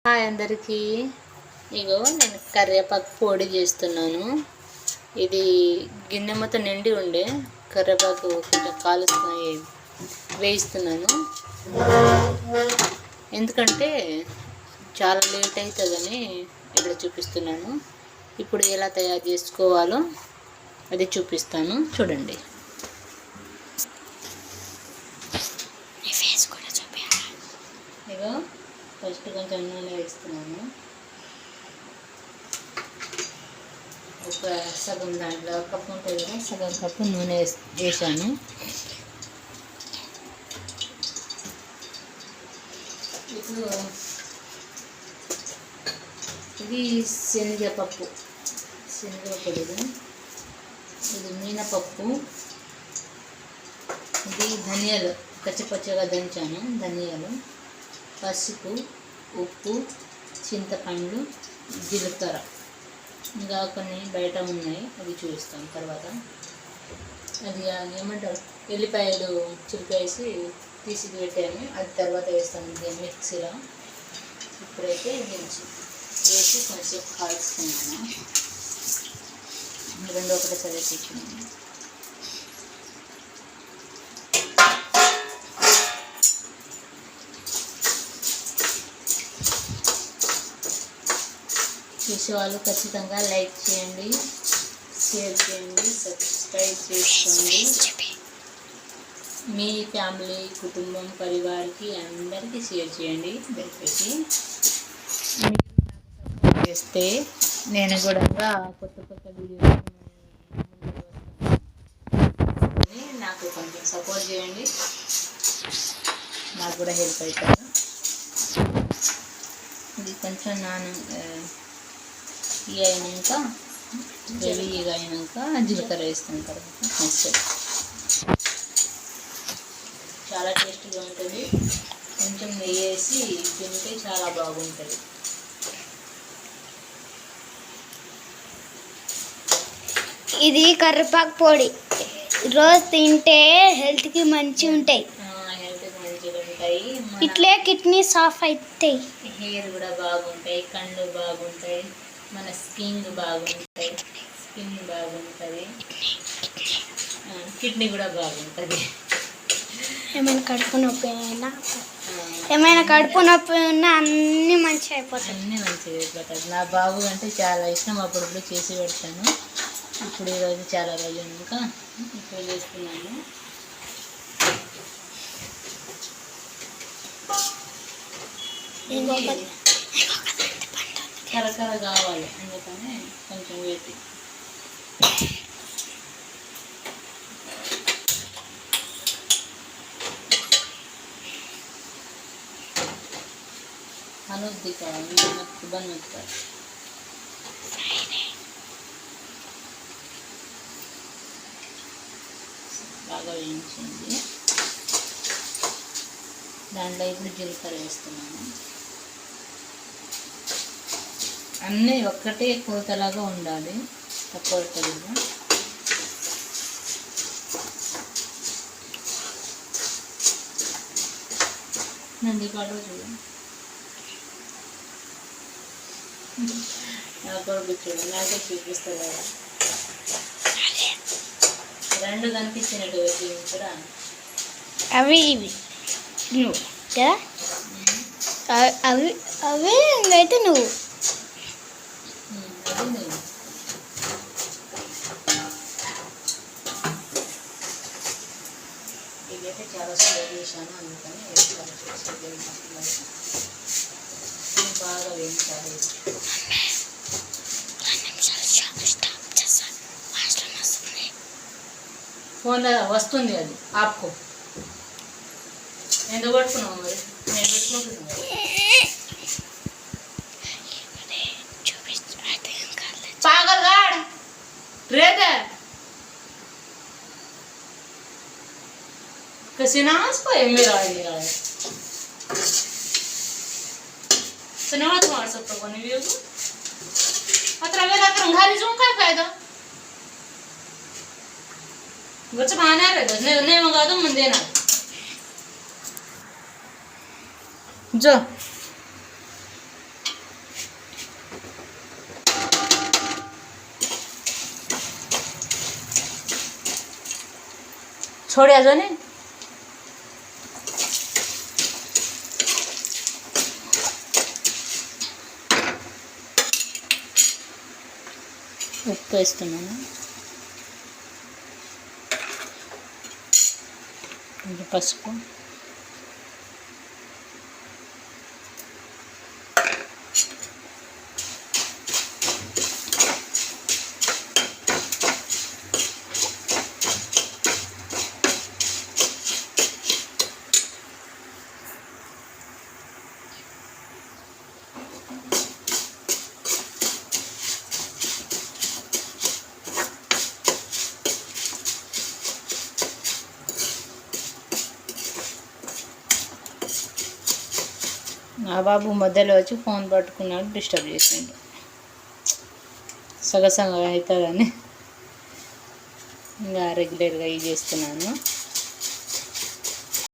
Hi అందరికీ. ఇగో నేను కరివేపాకు పొడి చేస్తున్నాను. ఇది గిన్నె మొత్తం నిండి ఉండే కరివేపాకు కొంచెం కాలుస్తున్నాయి వేయిస్తున్నాను. ఎందుకంటే చాలా లేట్ అవుతుందని ఇక్కడ చూపిస్తున్నాను. ఇప్పుడు ఎలా తయారు చేసుకోవాలో అది చూపిస్తాను, చూడండి. ఇగో ఫస్ట్ కొంచెం నూనె వేస్తున్నాను. ఒక సగం దాంట్లో కప్పు ఉంటుంది కదా, సగం కప్పు నూనె వేసాను. ఇప్పుడు ఇది శనగపప్పు, శనగపొడి, ఇది మినపప్పు, ఇది ధనియాలు పచ్చిపచ్చిగా దంచాను, ధనియాలు, పసుపు, ఉప్పు, చింతపండు, జీలకర్ర, ఇంకా కొన్ని బయట ఉన్నాయి అవి చూపిస్తాను తర్వాత. అది ఏమంటారు, ఎల్లిపాయలు చిలిపేసి తీసి పెట్టాను, అది తర్వాత వేస్తాను మిక్సీలో. ఇప్పుడైతే వేసి కొంచెం కాల్చుకున్నాను. రెండు ఒకటేసారి వేసుకున్నాను. చూసేవాళ్ళు ఖచ్చితంగా లైక్ చేయండి, షేర్ చేయండి, సబ్స్క్రైబ్ చేసుకోండి. మీ ఫ్యామిలీ, కుటుంబం, పరివారికి అందరికీ షేర్ చేయండి దయచేసి. చేస్తే నేను కూడా కొత్త కొత్త వీడియోస్ నాకు కొంచెం సపోర్ట్ చేయండి, నాకు కూడా హెల్ప్ అవుతుంది. ఇది కొంచెం అయినాక హెవీగా అయినాక జీలకర్ర వేస్తాను తర్వాత నెక్స్ట్. చాలా టేస్టీగా ఉంటుంది. కొంచెం నెయ్యి వేసి తింటే చాలా బాగుంటుంది. ఇది కరివేపాకు పొడి రోజు తింటే హెల్త్కి మంచిగా ఉంటాయి. హెల్త్కి మంచిగా ఉంటాయి. ఇట్లే కిడ్నీ సాఫ్ అవుతాయి, హెయిర్ కూడా బాగుంటాయి, కళ్ళు బాగుంటాయి, మన స్కిన్ బాగుంటుంది, కిడ్నీ కూడా బాగుంటుంది. ఏమైనా కడుపు నొప్పి ఉన్నా అన్నీ మంచిగా అయిపోతాయి, అన్నీ మంచిగా అయిపోతుంది. నా బాబు అంటే చాలా ఇష్టం, అప్పుడు చేసి పెడతాను. ఇప్పుడు ఈరోజు చాలా రోజులు ఇంకా ఇప్పుడు చేస్తున్నాను. కరకర కావాలి అందుకని కొంచెం వేసి అనుద్ది కావాలి, బంద్ బాగా వేయించింది. దాంట్లో ఇప్పుడు జీలకర్ర వేస్తున్నాను. అన్నీ ఒక్కటే కోతలాగా ఉండాలి, తక్కువ పడుతుంది. నంది పాడు చూడండి, నా కొడుకు చూడు, నాకే చూపిస్తుంది కదా. రెండు కనిపించినట్టు చూపించరా, అవి ఇవి నువ్వు కదా, అవి అవి అయితే నువ్వు ఇదైతే చాలా స్లో చేశాను, అందుకని బాగా వేయించాలి. ఫోన్లో వస్తుంది, అది ఆపుకో. ఎందుకు పట్టుకున్నావు మరి, నేను పెట్టుకుంటున్నాను. పాగల్గాడ్ రేదే कसिनास को है मेरा आइडिया है सनवा तुम्हारे सब तो बने हुए हो अतरा वेला कर घारी जो काय फायदा गच बहाना रे ने मंगा दो मन देना जो छोड़ याजोने ఉప్పు వేస్తున్నాను, కొంచెం పసుపు, నా బాబు మధ్యలో వచ్చి ఫోన్ పట్టుకున్నాడు, డిస్టర్బ్ చేసిండు. సగసంగ అవుతుందని ఇంకా రెగ్యులర్గా ఇది చేస్తున్నాను.